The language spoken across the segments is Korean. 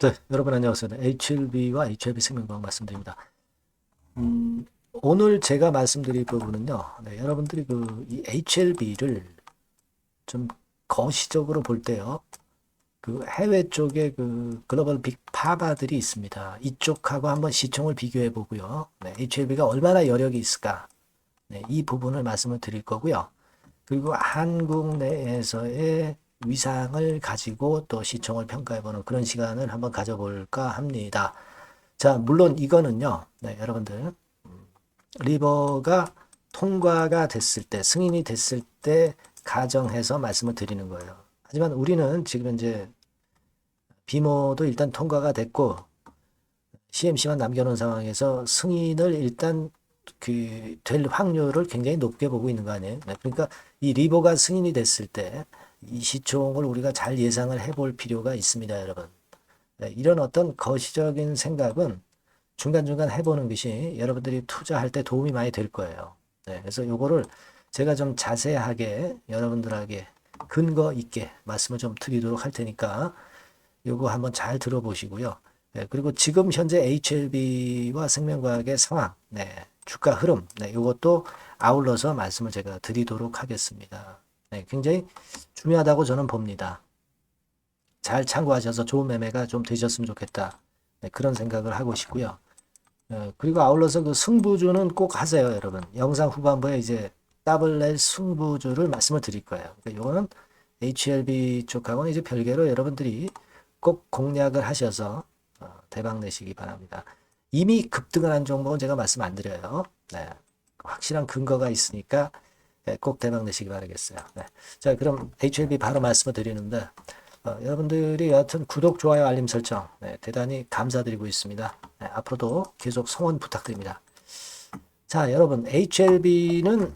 네, 여러분 안녕하세요. HLB와 HLB 생명과학 말씀드립니다. 오늘 제가 말씀드릴 부분은요. 여러분들이 이 HLB를 좀 거시적으로 볼 때요. 해외 쪽에 글로벌 빅 파바들이 있습니다. 이쪽하고 한번 시총을 비교해 보고요. HLB가 얼마나 여력이 있을까? 이 부분을 말씀을 드릴 거고요. 그리고 한국 내에서의 위상을 가지고 또 시총을 평가해보는 그런 시간을 한번 가져볼까 합니다. 자, 물론 이거는요, 여러분들, 리버가 통과가 됐을 때, 승인이 됐을 때 가정해서 말씀을 드리는 거예요. 하지만 우리는 지금 이제 비모도 일단 통과가 됐고, CMC만 남겨놓은 상황에서 승인을 일단 될 확률을 굉장히 높게 보고 있는 거 아니에요? 그러니까 이 리버가 승인이 됐을 때 이 시총을 우리가 잘 예상을 해볼 필요가 있습니다, 여러분. 이런 어떤 거시적인 생각은 중간중간 해보는 것이 여러분들이 투자할 때 도움이 많이 될 거예요. 그래서 요거를 제가 좀 자세하게 여러분들에게 근거 있게 말씀을 좀 드리도록 할 테니까 요거 한번 잘 들어보시고요. 그리고 지금 현재 HLB와 생명과학의 상황, 주가 흐름, 요것도 아울러서 말씀을 제가 드리도록 하겠습니다. 굉장히 중요하다고 저는 봅니다. 잘 참고하셔서 좋은 매매가 좀 되셨으면 좋겠다. 그런 생각을 하고 싶고요. 그리고 아울러서 그 승부주는 꼭 하세요, 여러분. 영상 후반부에 이제 더블 승부주를 말씀을 드릴 거예요. 그러니까 이거는 HLB 쪽하고는 이제 별개로 여러분들이 꼭 공략을 하셔서 대박 내시기 바랍니다. 이미 급등을 한 종목은 제가 말씀 안 드려요. 확실한 근거가 있으니까 꼭 대박 내시기 바라겠어요. 자, 그럼 HLB 바로 말씀을 드리는데 여러분들이 여하튼 구독, 좋아요, 알림 설정 대단히 감사드리고 있습니다. 앞으로도 계속 성원 부탁드립니다. 자, 여러분 HLB는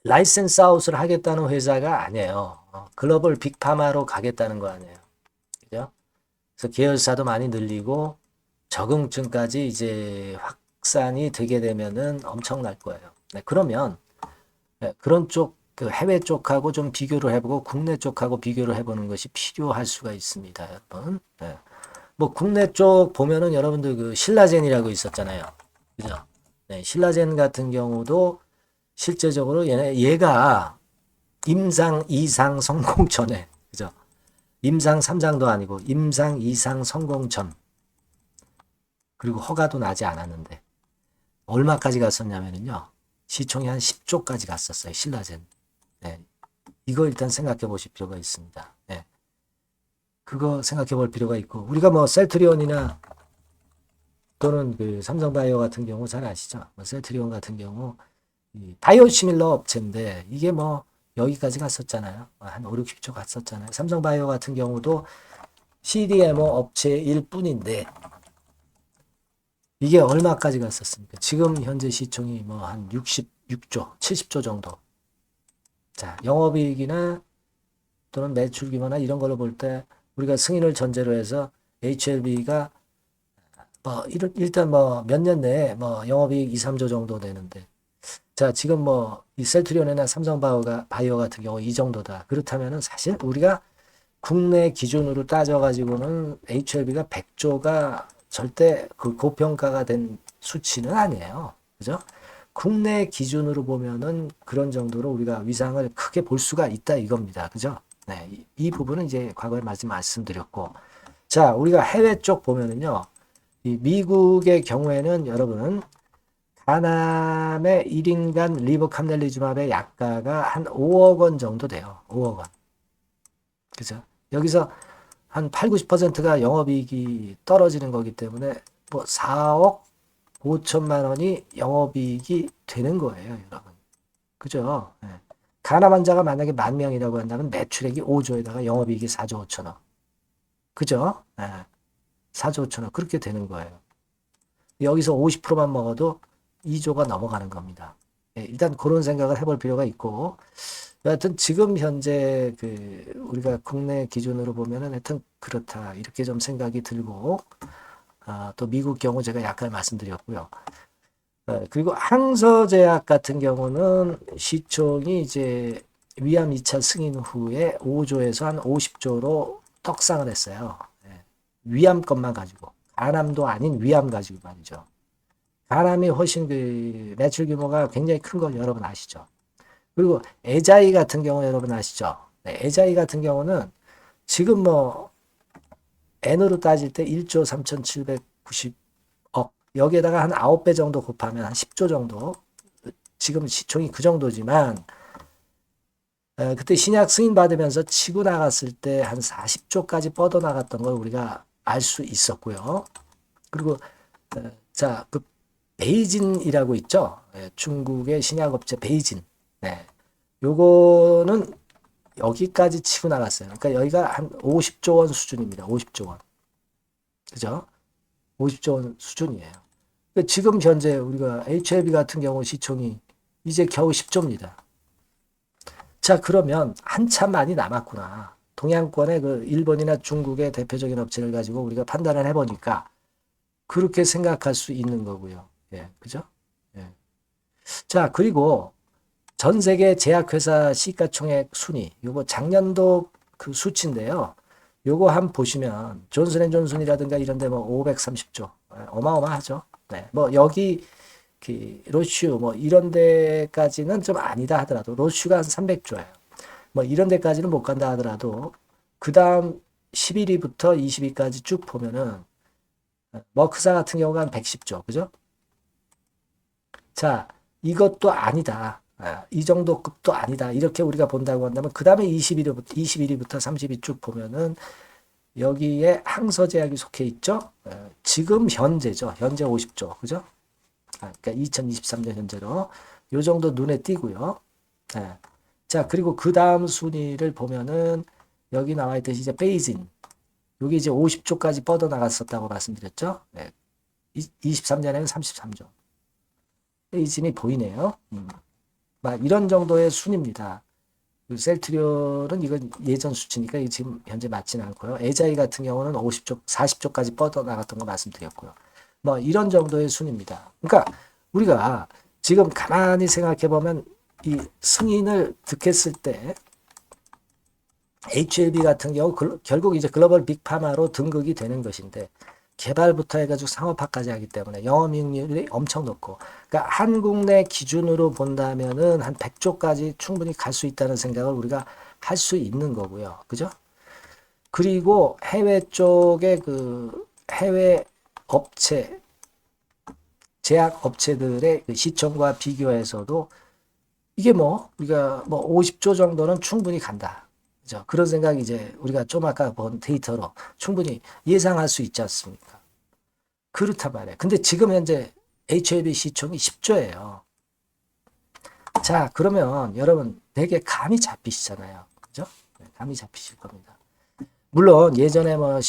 라이센스 아웃을 하겠다는 회사가 아니에요. 글로벌 빅파마로 가겠다는 거 아니에요. 그죠? 그래서 계열사도 많이 늘리고 적응증까지 이제 확산이 되게 되면은 엄청날 거예요. 그러면 그런 쪽 해외 쪽하고 좀 비교를 해보고 국내 쪽하고 비교를 해보는 것이 필요할 수가 있습니다, 여러분. 뭐 국내 쪽 보면은 여러분들 신라젠이라고 있었잖아요, 그죠? 신라젠 같은 경우도 실제적으로 얘가 임상 2상 성공 전에, 그죠? 임상 3상도 아니고 임상 2상 성공 전, 그리고 허가도 나지 않았는데 얼마까지 갔었냐면요, 시총이 한 10조까지 갔었어요, 신라젠. 이거 일단 생각해 보실 필요가 있습니다. 그거 생각해 볼 필요가 있고, 우리가 뭐 셀트리온이나 또는 삼성바이오 같은 경우 잘 아시죠? 뭐 셀트리온 같은 경우 바이오 시밀러 업체인데 이게 뭐 여기까지 갔었잖아요. 한 5, 60조 갔었잖아요. 삼성바이오 같은 경우도 CDMO 업체일 뿐인데 이게 얼마까지 갔었습니까? 지금 현재 시총이 뭐 한 66조, 70조 정도. 자, 영업이익이나 또는 매출 규모나 이런 걸로 볼 때 우리가 승인을 전제로 해서 HLB가 뭐 일단 뭐 몇 년 내에 뭐 영업이익 2, 3조 정도 되는데, 자, 지금 뭐 이 셀트리온이나 삼성바이오 같은 경우 이 정도다. 그렇다면은 사실 우리가 국내 기준으로 따져가지고는 HLB가 100조가 절대 고평가가 된 수치는 아니에요. 그죠? 국내 기준으로 보면은 그런 정도로 우리가 위상을 크게 볼 수가 있다 이겁니다. 그죠? 이 부분은 이제 과거에 말씀드렸고, 자, 우리가 해외 쪽 보면은요, 이 미국의 경우에는 여러분 가남의 1인간 리보캄넬리주맙의 약가가 한 5억 원 정도 돼요. 5억 원. 그죠? 여기서 한 8, 90%가 영업이익이 떨어지는 거기 때문에 뭐 4억 5천만 원이 영업이익이 되는 거예요, 여러분. 그죠? 가남 환자가 만약에 10,000명이라고 한다면 매출액이 5조에다가 영업이익이 4조 5천억. 그죠? 4조 5천억. 그렇게 되는 거예요. 여기서 50%만 먹어도 2조가 넘어가는 겁니다. 일단 그런 생각을 해볼 필요가 있고, 여하튼 지금 현재 우리가 국내 기준으로 보면은 하여튼 그렇다. 이렇게 좀 생각이 들고, 또 미국 경우 제가 약간 말씀드렸고요. 그리고 항서제약 같은 경우는 시총이 이제 위암 2차 승인 후에 5조에서 한 50조로 떡상을 했어요. 위암 것만 가지고, 간암도 아닌 위암 가지고 말이죠. 간암이 훨씬 그 매출 규모가 굉장히 큰 걸 여러분 아시죠? 그리고 에자이 같은 경우 여러분 아시죠? 네, 에자이 같은 경우는 지금 뭐 N으로 따질 때 1조 3,790억, 여기에다가 한 9배 정도 곱하면 한 10조 정도, 지금 시총이 그 정도지만 그때 신약 승인 받으면서 치고 나갔을 때 한 40조까지 뻗어나갔던 걸 우리가 알 수 있었고요. 그리고 자, 그 베이진이라고 있죠. 중국의 신약업체 베이진. 네. 요거는 여기까지 치고 나갔어요. 그러니까 여기가 한 50조 원 수준입니다. 50조 원. 그죠? 50조 원 수준이에요. 그러니까 지금 현재 우리가 HLB 같은 경우 시총이 이제 겨우 10조입니다. 자, 그러면 한참 많이 남았구나. 동양권의 그 일본이나 중국의 대표적인 업체를 가지고 우리가 판단을 해보니까 그렇게 생각할 수 있는 거고요. 예, 그죠? 예. 자, 그리고 전 세계 제약회사 시가총액 순위, 요거 작년도 그 수치인데요. 요거 한번 보시면 존슨앤존슨이라든가 이런 데 뭐 530조, 어마어마하죠. 네, 뭐 여기 그 로슈 뭐 이런 데까지는 좀 아니다 하더라도 로슈가 한 300조예요. 뭐 이런 데까지는 못 간다 하더라도 그 다음 11위부터 20위까지 쭉 보면은 머크사 같은 경우가 한 110조, 그죠? 자, 이것도 아니다. 이 정도 급도 아니다. 이렇게 우리가 본다고 한다면 그 다음에 21위부터 30위 쭉 보면은 여기에 항서제약이 속해 있죠. 지금 현재죠. 현재 50조, 그죠? 그러니까 2023년 현재로 요 정도 눈에 띄고요. 예. 자, 그리고 그 다음 순위를 보면은 여기 나와 있듯이 이제 베이진, 여기 이제 50조까지 뻗어 나갔었다고 말씀드렸죠. 예. 23년에는 33조. 베이진이 보이네요. 막 이런 정도의 순입니다. 셀트리온은 이건 예전 수치니까 이게 지금 현재 맞지는 않고요. 에자이 같은 경우는 50조, 40조까지 뻗어 나갔던 거 말씀드렸고요. 뭐 이런 정도의 순입니다. 그러니까 우리가 지금 가만히 생각해 보면 이 승인을 득했을 때 HLB 같은 경우 결국 이제 글로벌 빅파마로 등극이 되는 것인데 개발부터 해가지고 상업화까지 하기 때문에 영업이익률이 엄청 높고, 그러니까 한국 내 기준으로 본다면은 한 100조까지 충분히 갈 수 있다는 생각을 우리가 할 수 있는 거고요. 그죠? 그리고 해외 쪽에 그 해외 업체, 제약 업체들의 그 시총과 비교해서도 이게 뭐 우리가 뭐 50조 정도는 충분히 간다. 그죠? 그런 생각이 이제 우리가 좀 아까 본 데이터로 충분히 예상할 수 있지 않습니까? 그렇단 말이에요. 근데 지금 현재 HLB 시총이 10조예요. 자, 그러면 여러분 되게 감이 잡히시잖아요. 그죠? 네, 감이 잡히실 겁니다. 물론 예전에 뭐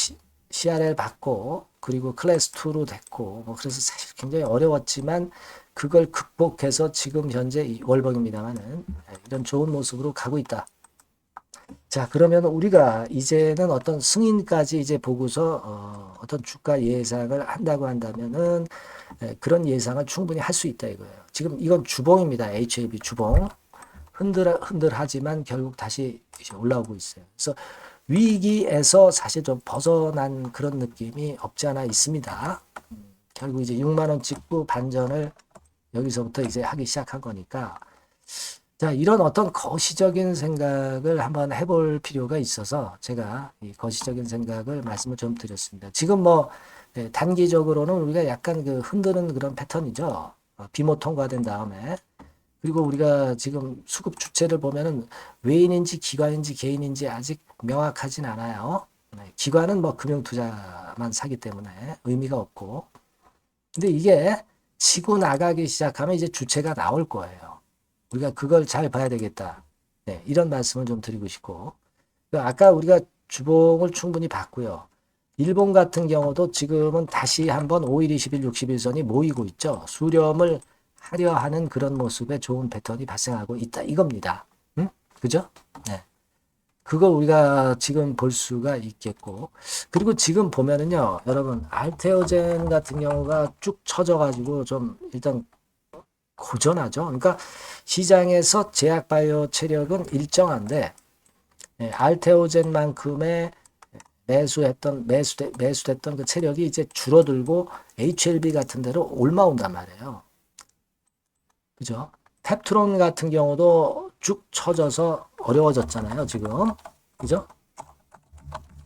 CRL 받고 그리고 클래스 2로 됐고 뭐 그래서 사실 굉장히 어려웠지만 그걸 극복해서 지금 현재 월봉입니다만은 이런 좋은 모습으로 가고 있다. 자, 그러면 우리가 이제는 어떤 승인까지 이제 보고서 어떤 주가 예상을 한다고 한다면은 그런 예상을 충분히 할 수 있다 이거예요. 지금 이건 주봉입니다. HLB 주봉. 흔들하지만 결국 다시 이제 올라오고 있어요. 그래서 위기에서 사실 좀 벗어난 그런 느낌이 없지 않아 있습니다. 결국 이제 6만 원 찍고 반전을 여기서부터 이제 하기 시작한 거니까, 자, 이런 어떤 거시적인 생각을 한번 해볼 필요가 있어서 제가 이 거시적인 생각을 말씀을 좀 드렸습니다. 지금 뭐 단기적으로는 우리가 약간 그 흔드는 그런 패턴이죠. 비모 통과된 다음에. 그리고 우리가 지금 수급 주체를 보면은 외인인지 기관인지 개인인지 아직 명확하진 않아요. 기관은 뭐 금융투자만 사기 때문에 의미가 없고. 근데 이게 치고 나가기 시작하면 이제 주체가 나올 거예요. 우리가 그걸 잘 봐야 되겠다. 네, 이런 말씀을 좀 드리고 싶고. 아까 우리가 주봉을 충분히 봤고요. 일본 같은 경우도 지금은 다시 한번 5일, 20일, 60일선이 모이고 있죠. 수렴을 하려 하는 그런 모습의 좋은 패턴이 발생하고 있다 이겁니다. 응? 그죠? 네. 그걸 우리가 지금 볼 수가 있겠고, 그리고 지금 보면은요, 여러분 알테오젠 같은 경우가 쭉 처져가지고 좀 일단 고전하죠. 그러니까 시장에서 제약바이오 체력은 일정한데 알테오젠만큼의 매수됐던 그 체력이 이제 줄어들고 HLB 같은 데로 올라온단 말이에요. 그죠? 탭트론 같은 경우도 쭉 처져서 어려워졌잖아요, 지금. 그죠?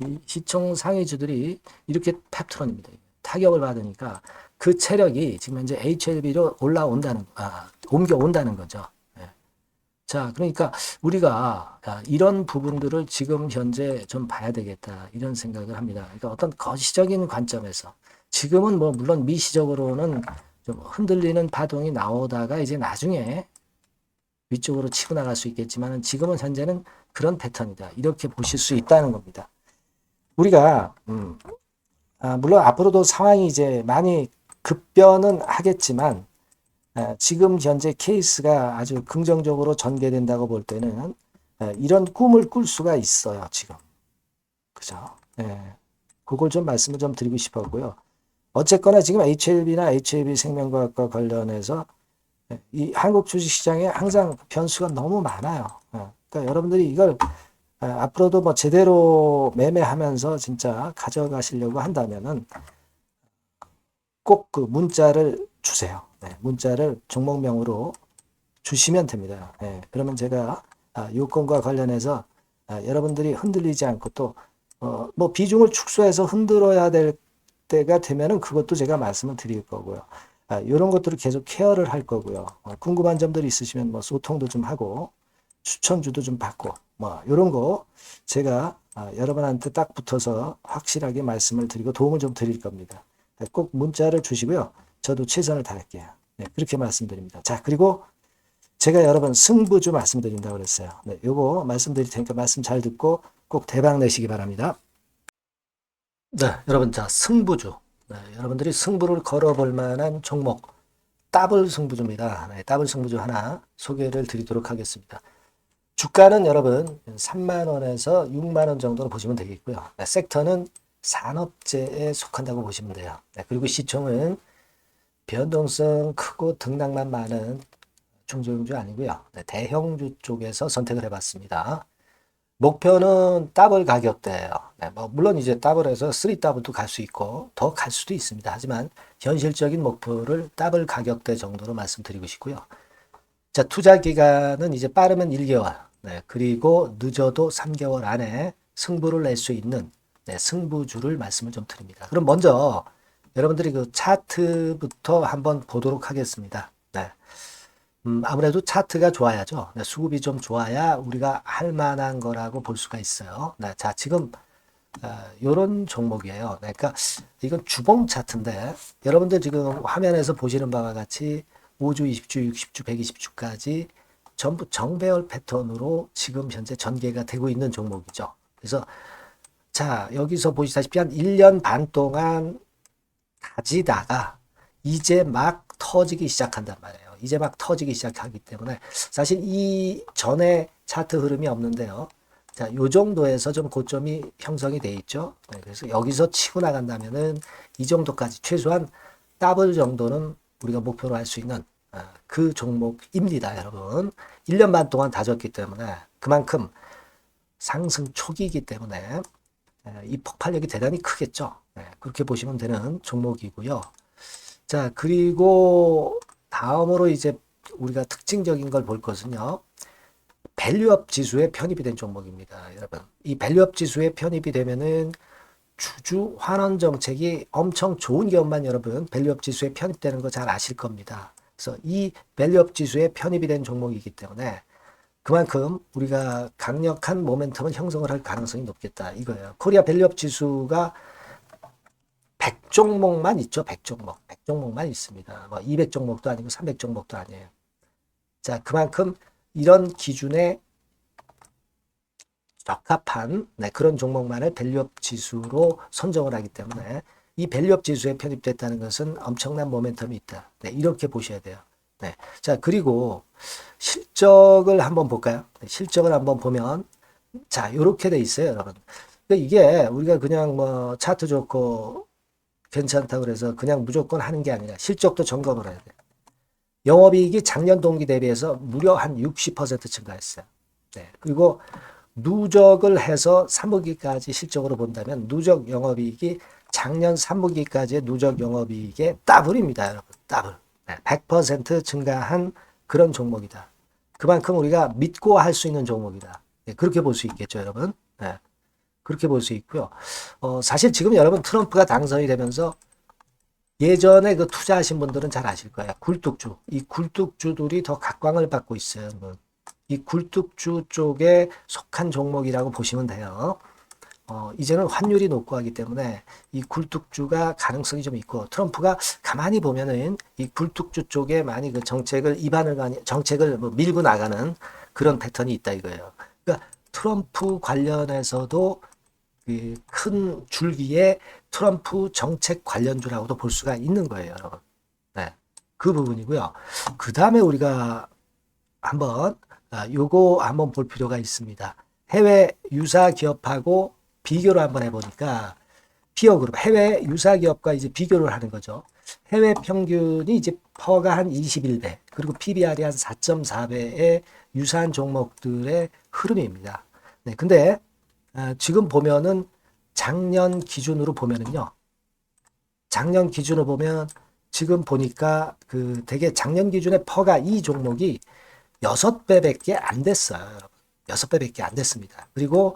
이 시총 상위주들이 이렇게 탭트론입니다. 타격을 받으니까 그 체력이 지금 현재 HLB로 옮겨온다는 거죠. 예. 자, 그러니까 우리가 이런 부분들을 지금 현재 좀 봐야 되겠다. 이런 생각을 합니다. 그러니까 어떤 거시적인 관점에서 지금은 뭐 물론 미시적으로는 좀 흔들리는 파동이 나오다가 이제 나중에 위쪽으로 치고 나갈 수 있겠지만 지금은 현재는 그런 패턴이다. 이렇게 보실 수 있다는 겁니다. 우리가 물론 앞으로도 상황이 이제 많이 급변은 하겠지만 지금 현재 케이스가 아주 긍정적으로 전개된다고 볼 때는 이런 꿈을 꿀 수가 있어요. 지금. 그죠? 그걸 좀 말씀을 좀 드리고 싶었고요. 어쨌거나 지금 HLB나 HLB 생명과학과 관련해서 이 한국 주식시장에 항상 변수가 너무 많아요. 그러니까 여러분들이 이걸 앞으로도 뭐 제대로 매매하면서 진짜 가져가시려고 한다면은 꼭 그 문자를 주세요. 문자를 종목명으로 주시면 됩니다. 그러면 제가 요건과 관련해서 여러분들이 흔들리지 않고 또 뭐 비중을 축소해서 흔들어야 될 때가 되면은 그것도 제가 말씀을 드릴 거고요. 이런 것들을 계속 케어를 할 거고요. 궁금한 점들이 있으시면 뭐 소통도 좀 하고 추천주도 좀 받고 뭐 이런 거 제가 여러분한테 딱 붙어서 확실하게 말씀을 드리고 도움을 좀 드릴 겁니다. 꼭 문자를 주시고요. 저도 최선을 다할게요. 그렇게 말씀드립니다. 자, 그리고 제가 여러분 승부주 말씀드린다고 그랬어요. 요거 말씀드릴 테니까 말씀 잘 듣고 꼭 대박 내시기 바랍니다. 네, 여러분, 자, 승부주. 여러분들이 승부를 걸어볼 만한 종목, 더블 승부주입니다. 더블 승부주 하나 소개를 드리도록 하겠습니다. 주가는 여러분 3만원에서 6만원 정도로 보시면 되겠고요. 섹터는 산업재에 속한다고 보시면 돼요. 그리고 시총은 변동성 크고 등락만 많은 중소형주 아니고요. 대형주 쪽에서 선택을 해봤습니다. 목표는 더블 가격대예요. 뭐 물론 이제 더블에서 3더블도 갈 수 있고 더 갈 수도 있습니다. 하지만 현실적인 목표를 더블 가격대 정도로 말씀드리고 싶고요. 자, 투자 기간은 이제 빠르면 1개월, 그리고 늦어도 3개월 안에 승부를 낼 수 있는 승부주를 말씀을 좀 드립니다. 그럼 먼저 여러분들이 그 차트부터 한번 보도록 하겠습니다. 아무래도 차트가 좋아야죠. 수급이 좀 좋아야 우리가 할 만한 거라고 볼 수가 있어요. 자, 지금 요런 종목이에요. 그러니까 이건 주봉 차트인데 여러분들 지금 화면에서 보시는 바와 같이 5주, 20주, 60주, 120주까지 전부 정배열 패턴으로 지금 현재 전개가 되고 있는 종목이죠. 그래서 자, 여기서 보시다시피 한 1년 반 동안 가지다가 이제 막 터지기 시작한단 말이에요. 이제 막 터지기 시작하기 때문에 사실 이 전에 차트 흐름이 없는데요. 자, 요 정도에서 좀 고점이 형성이 돼 있죠. 그래서 여기서 치고 나간다면은 이 정도까지 최소한 더블 정도는 우리가 목표로 할 수 있는 그 종목입니다, 여러분. 1년 반 동안 다졌기 때문에 그만큼 상승 초기이기 때문에 이 폭발력이 대단히 크겠죠. 그렇게 보시면 되는 종목이고요. 자, 그리고 다음으로 이제 우리가 특징적인 걸 볼 것은요. 밸류업 지수에 편입이 된 종목입니다. 여러분, 이 밸류업 지수에 편입이 되면은 주주 환원 정책이 엄청 좋은 기업만 여러분 밸류업 지수에 편입되는 거 잘 아실 겁니다. 그래서 이 밸류업 지수에 편입이 된 종목이기 때문에 그만큼 우리가 강력한 모멘텀을 형성을 할 가능성이 높겠다 이거예요. 코리아 밸류업 지수가 100종목만 있죠. 100종목. 100종목만 있습니다. 뭐 200종목도 아니고 300종목도 아니에요. 자, 그만큼 이런 기준에 적합한 그런 종목만을 밸류업 지수로 선정을 하기 때문에 이 밸류업 지수에 편입됐다는 것은 엄청난 모멘텀이 있다. 이렇게 보셔야 돼요. 자, 그리고 실적을 한번 볼까요? 실적을 한번 보면 자, 이렇게 돼 있어요, 여러분. 이게 우리가 그냥 뭐 차트 좋고 괜찮다 그래서 그냥 무조건 하는 게 아니라 실적도 점검을 해야 돼요. 영업이익이 작년 동기 대비해서 무려 한 60% 증가했어요. 그리고 누적을 해서 3분기까지 실적으로 본다면 누적 영업이익이 작년 3분기까지의 누적 영업이익의 더블입니다, 여러분. 더블. 네, 100% 증가한 그런 종목이다. 그만큼 우리가 믿고 할 수 있는 종목이다. 네, 그렇게 볼 수 있겠죠, 여러분. 네, 그렇게 볼 수 있고요. 사실 지금 여러분 트럼프가 당선이 되면서 예전에 그 투자하신 분들은 잘 아실 거예요. 굴뚝주. 이 굴뚝주들이 더 각광을 받고 있어요. 이 굴뚝주 쪽에 속한 종목이라고 보시면 돼요. 이제는 환율이 높고 하기 때문에 이 굴뚝주가 가능성이 좀 있고 트럼프가 가만히 보면은 이 굴뚝주 쪽에 많이 그 정책을 뭐 밀고 나가는 그런 패턴이 있다 이거예요. 그러니까 트럼프 관련해서도 그 큰 줄기에 트럼프 정책 관련주라고도 볼 수가 있는 거예요, 여러분. 네, 그 부분이고요. 그 다음에 우리가 한번 요거 한번 볼 필요가 있습니다. 해외 유사 기업하고 비교를 한번 해보니까 피어그룹 해외 유사 기업과 이제 비교를 하는 거죠. 해외 평균이 이제 퍼가 한 21배 그리고 PBR이 한 4.4배의 유사한 종목들의 흐름입니다. 네, 근데 지금 보면은 작년 기준으로 보면은요. 작년 기준으로 보면 지금 보니까 그 되게 작년 기준에 퍼가 이 종목이 6배밖에 안 됐어요, 여러분. 6배밖에 안 됐습니다. 그리고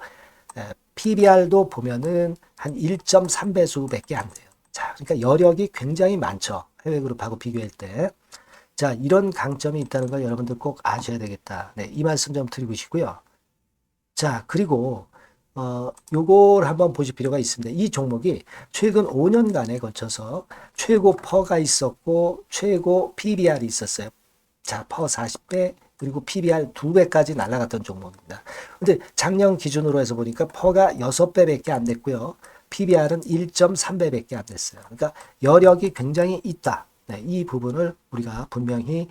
PBR도 보면은 한 1.3배수밖에 안 돼요. 자, 그러니까 여력이 굉장히 많죠. 해외 그룹하고 비교할 때. 자, 이런 강점이 있다는 걸 여러분들 꼭 아셔야 되겠다. 네, 이 말씀 좀 드리고 싶고요. 자, 그리고 요걸 한번 보실 필요가 있습니다. 이 종목이 최근 5년간에 걸쳐서 최고 퍼가 있었고 최고 PBR이 있었어요. 자, 퍼 40배 그리고 PBR 2배까지 날아갔던 종목입니다. 근데 작년 기준으로 해서 보니까 퍼가 6배밖에 안 됐고요. PBR은 1.3배밖에 안 됐어요. 그러니까 여력이 굉장히 있다. 네, 이 부분을 우리가 분명히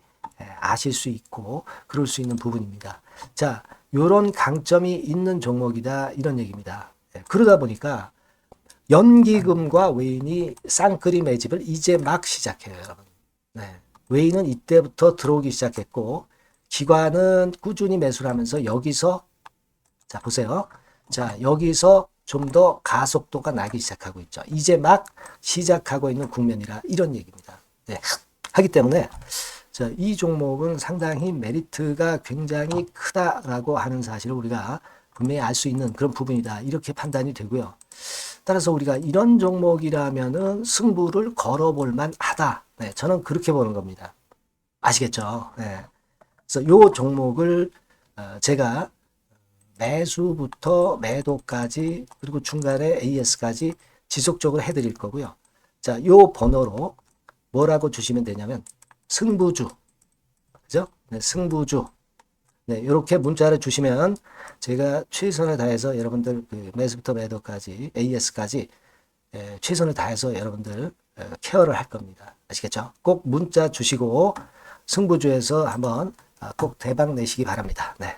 아실 수 있고 그럴 수 있는 부분입니다. 자, 요런 강점이 있는 종목이다 이런 얘기입니다. 그러다 보니까 연기금과 외인이 쌍끌이 매집을 이제 막 시작해요, 여러분. 네, 외인은 이때부터 들어오기 시작했고 기관은 꾸준히 매수를 하면서 여기서 자 보세요. 자 여기서 좀 더 가속도가 나기 시작하고 있죠. 이제 막 시작하고 있는 국면이라 이런 얘기입니다. 네, 하기 때문에 자, 이 종목은 상당히 메리트가 굉장히 크다라고 하는 사실을 우리가 분명히 알 수 있는 그런 부분이다. 이렇게 판단이 되고요. 따라서 우리가 이런 종목이라면은 승부를 걸어볼 만하다. 네, 저는 그렇게 보는 겁니다. 아시겠죠? 네. 그래서 요 종목을 제가 매수부터 매도까지 그리고 중간에 AS까지 지속적으로 해드릴 거고요. 자, 요 번호로 뭐라고 주시면 되냐면 승부주, 그죠? 네, 승부주. 네, 이렇게 문자를 주시면 제가 최선을 다해서 여러분들 그 매수부터 매도까지 AS까지 최선을 다해서 여러분들 케어를 할 겁니다. 아시겠죠? 꼭 문자 주시고 승부주에서 한번 꼭 대박 내시기 바랍니다. 네.